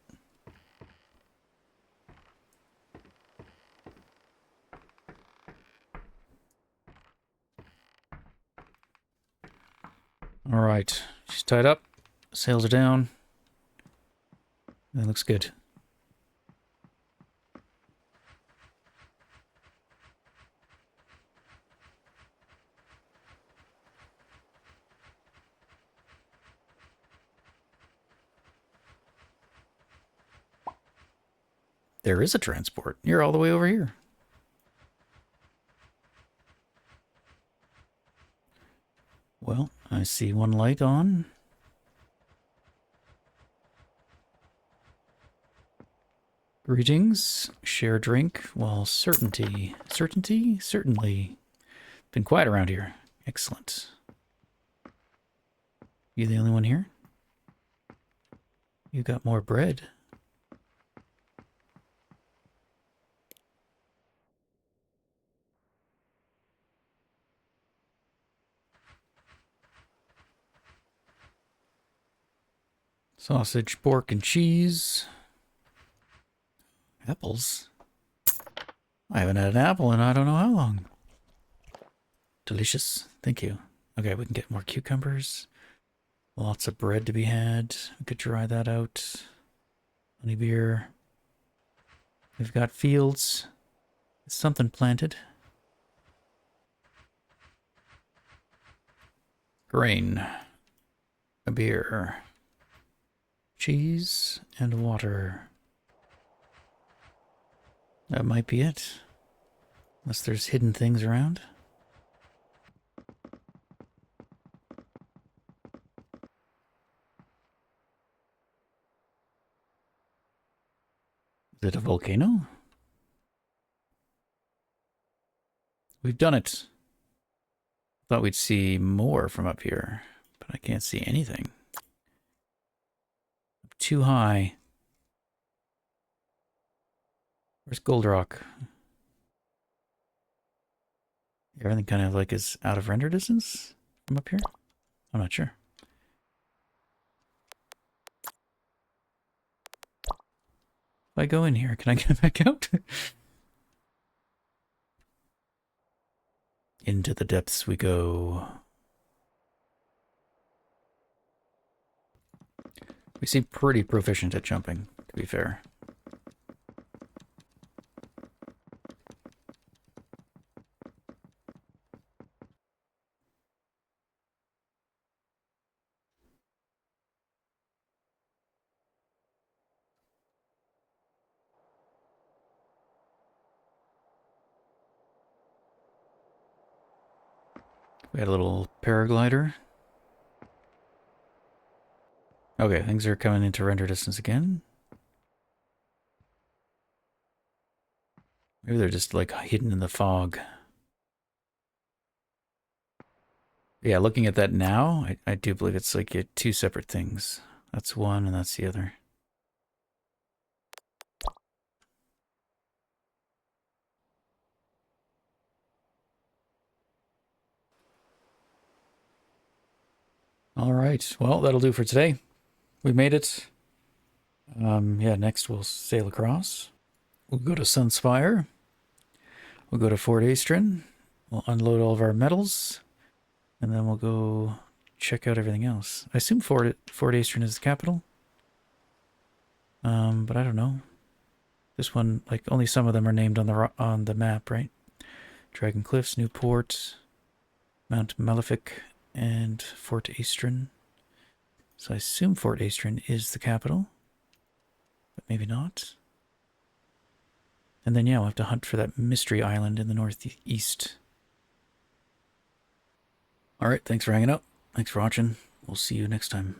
Alright, she's tied up. Sails are down. That looks good. There is a transport. You're all the way over here. Well, I see one light on. Greetings. Share drink. Well, certainty. Certainty? Certainly. Been quiet around here. Excellent. You the only one here? You got more bread. Sausage, pork, and cheese. Apples? I haven't had an apple in I don't know how long. Delicious. Thank you. Okay, we can get more cucumbers. Lots of bread to be had. We could dry that out. Honey beer. We've got fields. Is something planted? Grain. A beer. Cheese and water. That might be it. Unless there's hidden things around. Is it a volcano? We've done it. Thought we'd see more from up here, but I can't see anything. Too high. Where's Gold Rock? Everything kind of like is out of render distance from up here? I'm not sure. If I go in here, can I get back out? Into the depths we go. We seem pretty proficient at jumping, to be fair. We had a little paraglider. Okay, things are coming into render distance again. Maybe they're just like hidden in the fog. Yeah, looking at that now, I do believe it's like two separate things. That's one and that's the other. All right, well, that'll do for today. We made it. Yeah, next we'll sail across. We'll go to Sunspire. We'll go to Fort Astron. We'll unload all of our metals. And then we'll go check out everything else. I assume Fort Astron is the capital. But I don't know. This one, like, only some of them are named on the map, right? Dragon Cliffs, Newport, Mount Malefic, and Fort Astron. So I assume Fort Astron is the capital. But maybe not. And then, yeah, we'll have to hunt for that mystery island in the northeast. Alright, thanks for hanging out. Thanks for watching. We'll see you next time.